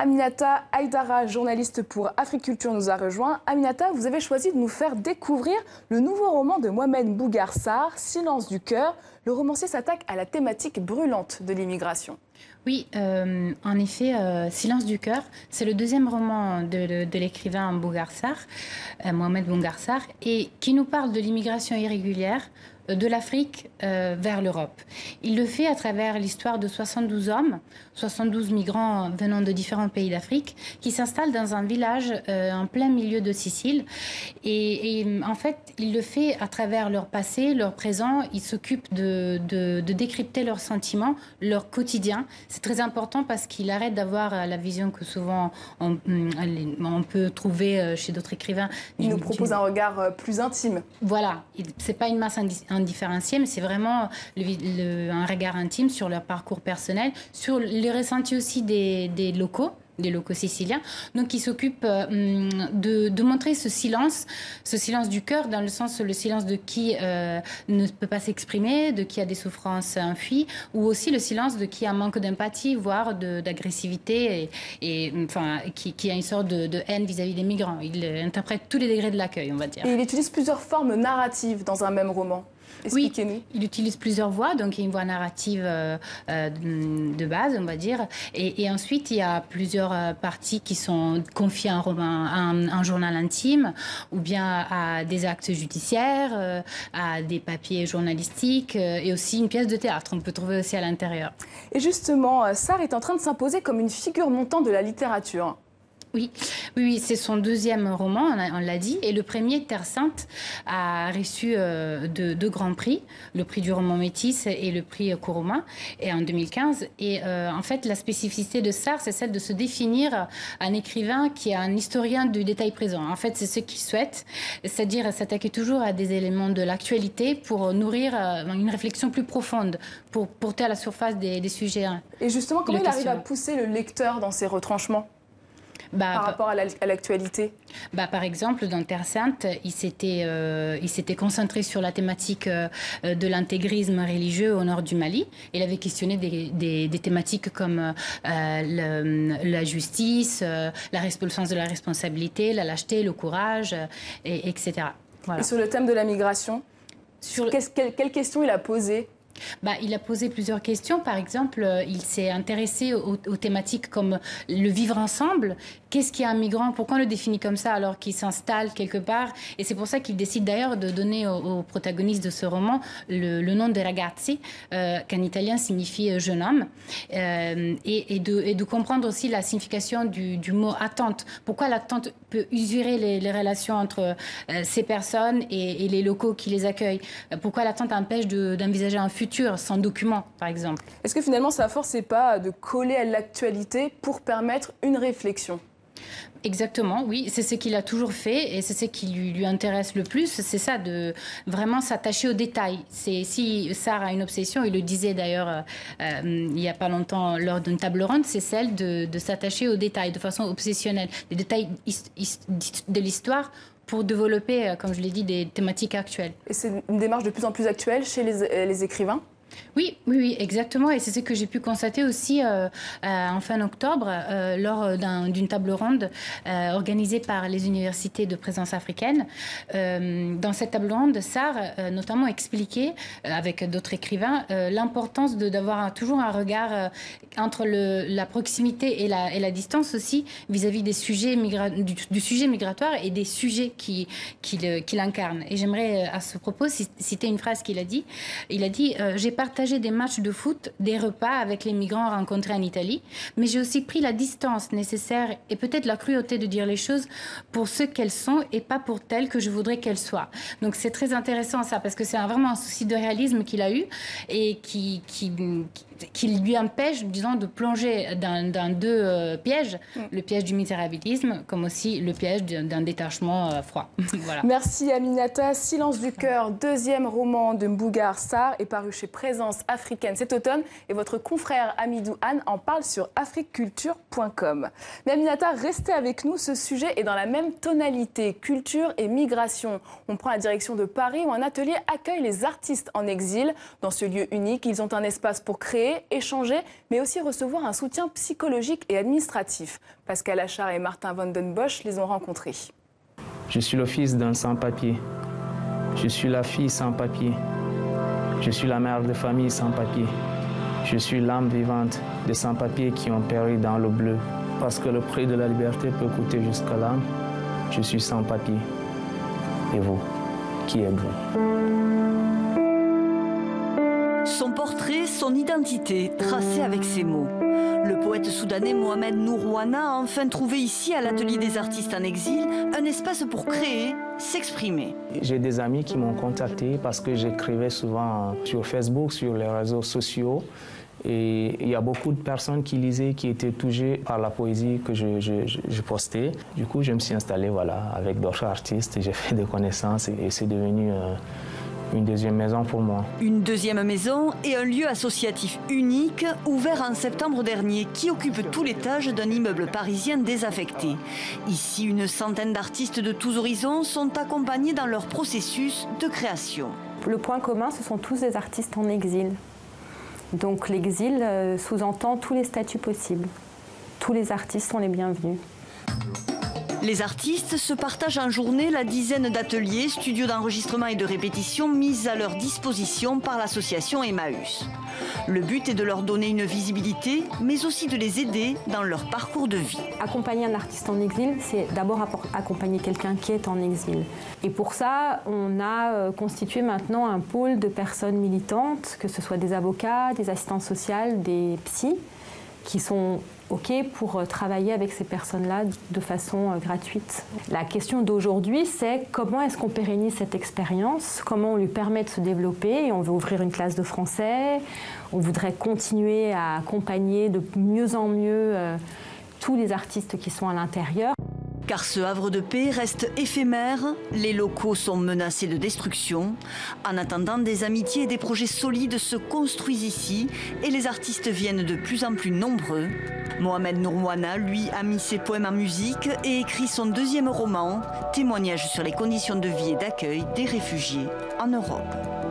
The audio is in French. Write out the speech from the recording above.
Aminata Haïdara, journaliste pour Africulture, nous a rejoint. Aminata, vous avez choisi de nous faire découvrir le nouveau roman de Mohamed Mbougar Sarr, Silence du cœur. Le romancier s'attaque à la thématique brûlante de l'immigration. Oui, en effet, Silence du cœur, c'est le deuxième roman de l'écrivain Mbougar Sarr, Mohamed Mbougar Sarr, et qui nous parle de l'immigration irrégulière de l'Afrique vers l'Europe. Il le fait à travers l'histoire de 72 hommes, 72 migrants venant de différents pays d'Afrique, qui s'installent dans un village en plein milieu de Sicile. Et en fait, il le fait à travers leur passé, leur présent. Il s'occupe de décrypter leurs sentiments, leur quotidien. C'est très important parce qu'il arrête d'avoir la vision que souvent on peut trouver chez d'autres écrivains. Il nous propose un regard plus intime. Voilà, c'est pas une masse indifférenciée, mais c'est vraiment un regard intime sur leur parcours personnel, sur les ressentis aussi des locaux siciliens. Donc, il s'occupe de montrer ce silence du cœur, dans le sens le silence de qui ne peut pas s'exprimer, de qui a des souffrances enfuies, ou aussi le silence de qui a un manque d'empathie, voire d'agressivité, et enfin, qui a une sorte de haine vis-à-vis des migrants. Il interprète tous les degrés de l'accueil, on va dire. Et il utilise plusieurs formes narratives dans un même roman. Expliquez-nous. Oui, il utilise plusieurs voix, donc il y a une voix narrative de base, on va dire. Et ensuite, il y a plusieurs parties qui sont confiées à un journal intime, ou bien à des actes judiciaires, à des papiers journalistiques, et aussi une pièce de théâtre, on peut trouver aussi à l'intérieur. Et justement, Sarr est en train de s'imposer comme une figure montante de la littérature. Oui, c'est son deuxième roman, on l'a dit. Et le premier, Terre Sainte, a reçu deux grands prix, le prix du roman métis et le prix Kuruma, et en 2015. Et en fait, la spécificité de Sarr, c'est celle de se définir un écrivain qui est un historien du détail présent. En fait, c'est ce qu'il souhaite, c'est-à-dire s'attaquer toujours à des éléments de l'actualité pour nourrir une réflexion plus profonde, pour porter à la surface des sujets. Et justement, comment il arrive à pousser le lecteur dans ses retranchements ? Par rapport à l'actualité? Par exemple, dans Terre Sainte, il s'était concentré sur la thématique de l'intégrisme religieux au nord du Mali. Il avait questionné des thématiques comme la justice, le sens de la responsabilité, la lâcheté, le courage, etc. Voilà. Et sur le thème de la migration, quelles questions il a posées? Il a posé plusieurs questions. Par exemple, il s'est intéressé aux thématiques comme le vivre ensemble. Qu'est-ce qu'est un migrant? Pourquoi on le définit comme ça alors qu'il s'installe quelque part? Et c'est pour ça qu'il décide d'ailleurs de donner aux protagonistes de ce roman le nom de ragazzi, qu'en italien signifie jeune homme, et de comprendre aussi la signification du mot attente. Pourquoi l'attente peut usurer les relations entre ces personnes et les locaux qui les accueillent? Pourquoi l'attente empêche d'envisager un futur sans document, par exemple? Est-ce que finalement sa force n'est pas de coller à l'actualité pour permettre une réflexion? Exactement, oui, c'est ce qu'il a toujours fait et c'est ce qui lui intéresse le plus, c'est ça, de vraiment s'attacher aux détails. Si Sarr a une obsession, il le disait d'ailleurs il n'y a pas longtemps lors d'une table ronde, c'est celle de s'attacher aux détails de façon obsessionnelle, les détails de l'histoire pour développer, comme je l'ai dit, des thématiques actuelles. Et c'est une démarche de plus en plus actuelle chez les écrivains? Oui, exactement. Et c'est ce que j'ai pu constater aussi en fin octobre lors d'une table ronde organisée par les universités de présence africaine. Dans cette table ronde, Sarr notamment expliquait, avec d'autres écrivains, l'importance d'avoir toujours un regard entre la proximité et la distance aussi vis-à-vis des sujets du sujet migratoire et des sujets qu'il incarne. Et j'aimerais à ce propos citer une phrase qu'il a dit. Il a dit « J'ai partagé des matchs de foot, des repas avec les migrants rencontrés en Italie, mais j'ai aussi pris la distance nécessaire et peut-être la cruauté de dire les choses pour ce qu'elles sont et pas pour telles que je voudrais qu'elles soient. » Donc c'est très intéressant ça, parce que c'est vraiment un souci de réalisme qu'il a eu et qui lui empêche, disons, de plonger dans deux pièges, le piège du misérabilisme, comme aussi le piège d'un détachement froid. Voilà. Merci Aminata. Silence du cœur, deuxième roman de Mbougar Sarr, est paru chez Présence africaine cet automne et votre confrère Amidou Anne en parle sur africulture.com. Mais Aminata, restez avec nous, ce sujet est dans la même tonalité, culture et migration. On prend la direction de Paris où un atelier accueille les artistes en exil. Dans ce lieu unique, ils ont un espace pour créer, créer, échanger, mais aussi recevoir un soutien psychologique et administratif. Pascal Achard et Martin Van Den Bosch les ont rencontrés. Je suis le fils d'un sans-papier. Je suis la fille sans papier. Je suis la mère de famille sans papier. Je suis l'âme vivante des sans-papiers qui ont péri dans le bleu. Parce que le prix de la liberté peut coûter jusqu'à l'âme, je suis sans papier. Et vous, qui êtes-vous? Son portrait, son identité, tracée avec ces mots. Le poète soudanais Mohamed Nourouana a enfin trouvé ici, à l'Atelier des artistes en exil, un espace pour créer, s'exprimer. J'ai des amis qui m'ont contacté parce que j'écrivais souvent sur Facebook, sur les réseaux sociaux. Et il y a beaucoup de personnes qui lisaient, qui étaient touchées par la poésie que je postais. Du coup, je me suis installé avec d'autres artistes, j'ai fait des connaissances et c'est devenu une deuxième maison pour moi. Une deuxième maison et un lieu associatif unique, ouvert en septembre dernier, qui occupe tout l'étage d'un immeuble parisien désaffecté. Ici, une centaine d'artistes de tous horizons sont accompagnés dans leur processus de création. Le point commun, ce sont tous des artistes en exil. Donc l'exil sous-entend tous les statuts possibles. Tous les artistes sont les bienvenus. Les artistes se partagent en journée la dizaine d'ateliers, studios d'enregistrement et de répétition mis à leur disposition par l'association Emmaüs. Le but est de leur donner une visibilité, mais aussi de les aider dans leur parcours de vie. Accompagner un artiste en exil, c'est d'abord accompagner quelqu'un qui est en exil. Et pour ça, on a constitué maintenant un pôle de personnes militantes, que ce soit des avocats, des assistantes sociales, des psys, qui sont OK pour travailler avec ces personnes-là de façon gratuite. La question d'aujourd'hui, c'est comment est-ce qu'on pérennise cette expérience, comment on lui permet de se développer. Et on veut ouvrir une classe de français, on voudrait continuer à accompagner de mieux en mieux tous les artistes qui sont à l'intérieur. Car ce havre de paix reste éphémère, les locaux sont menacés de destruction. En attendant, des amitiés et des projets solides se construisent ici et les artistes viennent de plus en plus nombreux. Mohamed Nourouana, lui, a mis ses poèmes en musique et écrit son deuxième roman, témoignage sur les conditions de vie et d'accueil des réfugiés en Europe.